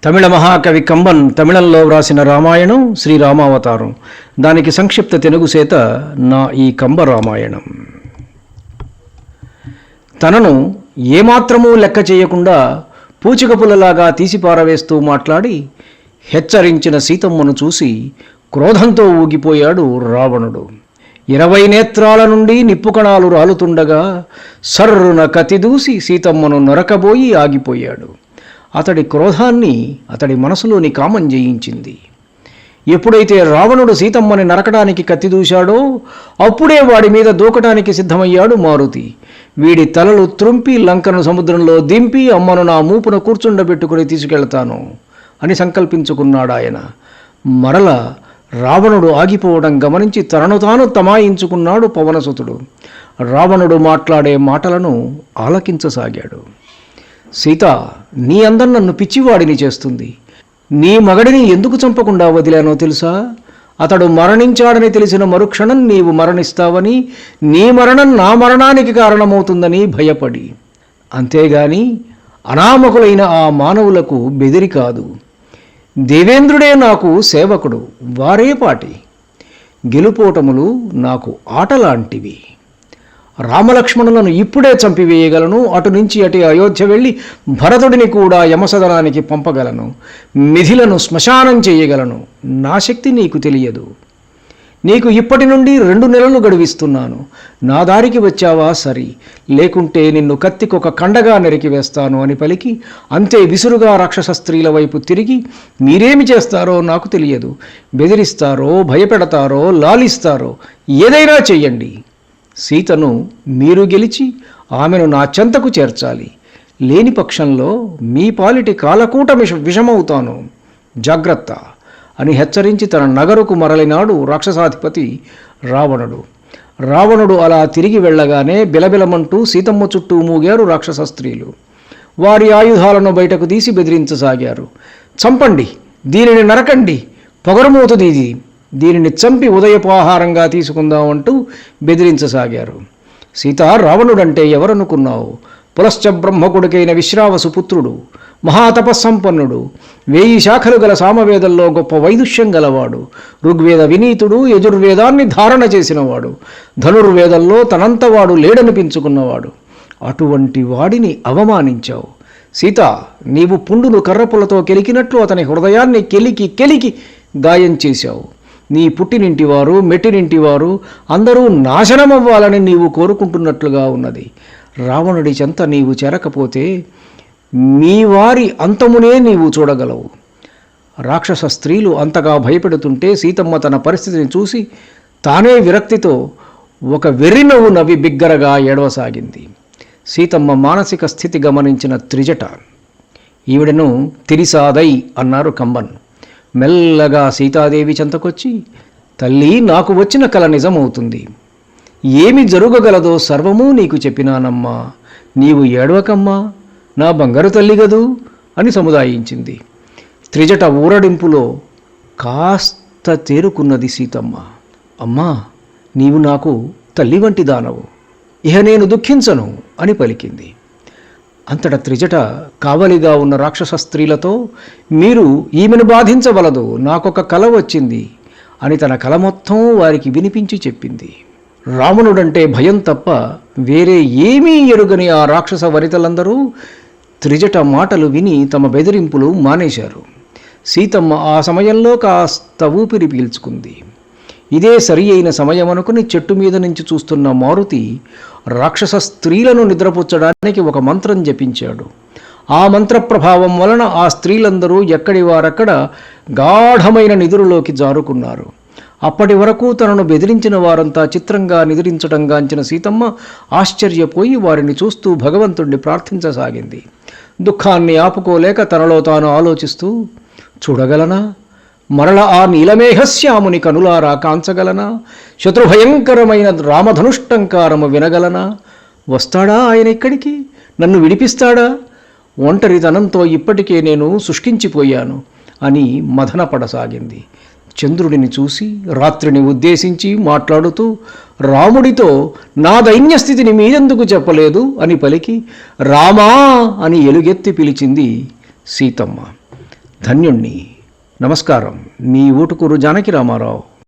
తమిళ మహాకవి కంబన్ తమిళంలో వ్రాసిన రామాయణం శ్రీరామావతారం. దానికి సంక్షిప్త తెలుగు సేత నా ఈ కంబ రామాయణం. తనను ఏమాత్రమూ లెక్క చేయకుండా పూచికపుల్లలాగా తీసిపారవేస్తూ మాట్లాడి హెచ్చరించిన సీతమ్మను చూసి క్రోధంతో ఊగిపోయాడు రావణుడు. 20 నేత్రాల నుండి నిప్పుకణాలు రాలుతుండగా సర్రున కత్తిదూసి సీతమ్మను నరకబోయి ఆగిపోయాడు. అతడి క్రోధాన్ని అతడి మనసులోని కామం జయించింది. ఎప్పుడైతే రావణుడు సీతమ్మని నరకడానికి కత్తిదూశాడో అప్పుడే వాడి మీద దూకటానికి సిద్ధమయ్యాడు మారుతి. వీడి తలలు త్రుంపి లంకను సముద్రంలో దింపి అమ్మను నా మూపున కూర్చుండబెట్టుకుని తీసుకెళ్తాను అని సంకల్పించుకున్నాడాయన. మరల రావణుడు ఆగిపోవడం గమనించి తనను తాను తమాయించుకున్నాడు పవనసుతుడు. రావణుడు మాట్లాడే మాటలను ఆలకించసాగాడు. సీత, నీ అందం నన్ను పిచ్చివాడిని చేస్తుంది. నీ మగడిని ఎందుకు చంపకుండా వదిలానో తెలుసా? అతడు మరణించాడని తెలిసిన మరుక్షణం నీవు మరణిస్తావని, నీ మరణం నా మరణానికి కారణమవుతుందని భయపడి. అంతేగాని అనామకులైన ఆ మానవులకు బెదిరి కాదు. దేవేంద్రుడే నాకు సేవకుడు, వారే పాటి. గెలుపోటములు నాకు ఆటలాంటివి. రామలక్ష్మణులను ఇప్పుడే చంపివేయగలను. అటు నుంచి అటు అయోధ్య వెళ్ళి భరతుడిని కూడా యమసదనానికి పంపగలను. మిథిలను శ్మశానం చేయగలను. నా శక్తి నీకు తెలియదు. నీకు ఇప్పటి నుండి 2 నెలలు గడువిస్తున్నాను. నా దారికి వచ్చావా సరి, లేకుంటే నిన్ను కత్తికొక కండగా నరికివేస్తాను అని పలికి అంతే విసురుగా రాక్షస స్త్రీల వైపు తిరిగి, మీరేమి చేస్తారో నాకు తెలియదు. బెదిరిస్తారో, భయపెడతారో, లాలిస్తారో ఏదైనా చెయ్యండి. సీతను మీరు గెలిచి ఆమెను నా చెంతకు చేర్చాలి. లేని పక్షంలో మీ పాలిటి కాలకూట విషమవుతాను. జాగ్రత్త అని హెచ్చరించి తన నగరుకు మరలినాడు రాక్షసాధిపతి రావణుడు. రావణుడు అలా తిరిగి వెళ్ళగానే బిలబిలమంటూ సీతమ్మ చుట్టూ మూగారు రాక్షస స్త్రీలు. వారి ఆయుధాలను బయటకు తీసి బెదిరించసాగారు. చంపండి, దీనిని నరకండి, పొగరుమోతుది, దీనిని చంపి ఉదయపాహారంగా తీసుకుందామంటూ బెదిరించసాగారు. సీత, రావణుడంటే ఎవరనుకున్నావు? పులశ్చ బ్రహ్మకుడికైన విశ్రావసు పుత్రుడు, మహాతపస్సంపన్నుడు, 1000 శాఖలు గల సామవేదంలో గొప్ప వైదుష్యం గలవాడు, ఋగ్వేద వినీతుడు, యజుర్వేదాన్ని ధారణ చేసినవాడు, ధనుర్వేదంలో తనంతవాడు లేడనిపించుకున్నవాడు. అటువంటి వాడిని అవమానించావు. సీత, నీవు పుండును కర్రపులతో కెలికినట్లు అతని హృదయాన్ని కెలికి గాయం చేశావు. నీ పుట్టినింటివారు, మెట్టినింటివారు అందరూ నాశనమవ్వాలని నీవు కోరుకుంటున్నట్లుగా ఉన్నది. రావణుడి చెంత నీవు చేరకపోతే మీ వారి అంతమునే నీవు చూడగలవు. రాక్షస స్త్రీలు అంతగా భయపెడుతుంటే సీతమ్మ తన పరిస్థితిని చూసి తానే విరక్తితో ఒక వెర్రి నవ్వు నవ్వి బిగ్గరగా ఏడవసాగింది. సీతమ్మ మానసిక స్థితి గమనించిన త్రిజట, ఈవిడను తిరిసాదై అన్నారు కంబన్. మెల్లగా సీతాదేవి చెంతకొచ్చి, తల్లి, నాకు వచ్చిన కల నిజమవుతుంది. ఏమి జరుగగలదో సర్వమూ నీకు చెప్పినానమ్మా. నీవు ఏడవకమ్మా, నా బంగారు తల్లి గదు అని సముదాయించింది. త్రిజట ఊరడింపులో కాస్త తేరుకున్నది సీతమ్మ. అమ్మా, నీవు నాకు తల్లి వంటి దానవు, ఇహ నేను దుఃఖించను అని పలికింది. అంతటా త్రిజట కావలిగా ఉన్న రాక్షస స్త్రీలతో, మీరు ఈమెను బాధించవలదు, నాకొక కల వచ్చింది అని తన కల మొత్తం వారికి వినిపించి చెప్పింది. రావణుడంటే భయం తప్ప వేరే ఏమీ ఎరుగని ఆ రాక్షస వనితలందరూ త్రిజట మాటలు విని తమ బెదిరింపులు మానేశారు. సీతమ్మ ఆ సమయంలో కాస్త ఊపిరి పీల్చుకుంది. ఇదే సరి అయిన సమయం అనుకుని చెట్టు మీద నుంచి చూస్తున్న మారుతి రాక్షస స్త్రీలను నిద్రపుచ్చడానికి ఒక మంత్రం జపించాడు. ఆ మంత్ర ప్రభావం వలన ఆ స్త్రీలందరూ ఎక్కడి వారక్కడ గాఢమైన నిద్రలోకి జారుకున్నారు. అప్పటి వరకు తనను బెదిరించిన వారంతా చిత్రంగా నిద్రించడం గాంచిన సీతమ్మ ఆశ్చర్యపోయి వారిని చూస్తూ భగవంతుణ్ణి ప్రార్థించసాగింది. దుఃఖాన్ని ఆపుకోలేక తనలో తాను ఆలోచిస్తూ, చూడగలనా? మరల ఆ నీలమేఘశ్యాముని కనులారా కాంచగలనా? శత్రుభయంకరమైన రామధనుష్టంకారము వినగలనా? వస్తాడా ఆయన ఇక్కడికి? నన్ను విడిపిస్తాడా? ఒంటరితనంతో ఇప్పటికే నేను శుష్కించిపోయాను అని మదనపడసాగింది. చంద్రుడిని చూసి రాత్రిని ఉద్దేశించి మాట్లాడుతూ రాముడితో, నా దైన్యస్థితిని మీరెందుకు చెప్పలేదు అని పలికి రామా అని ఎలుగెత్తి పిలిచింది సీతమ్మ. ధన్యుణ్ణి. నమస్కారం. మీ ఊటుకూరు జానకి రామారావు.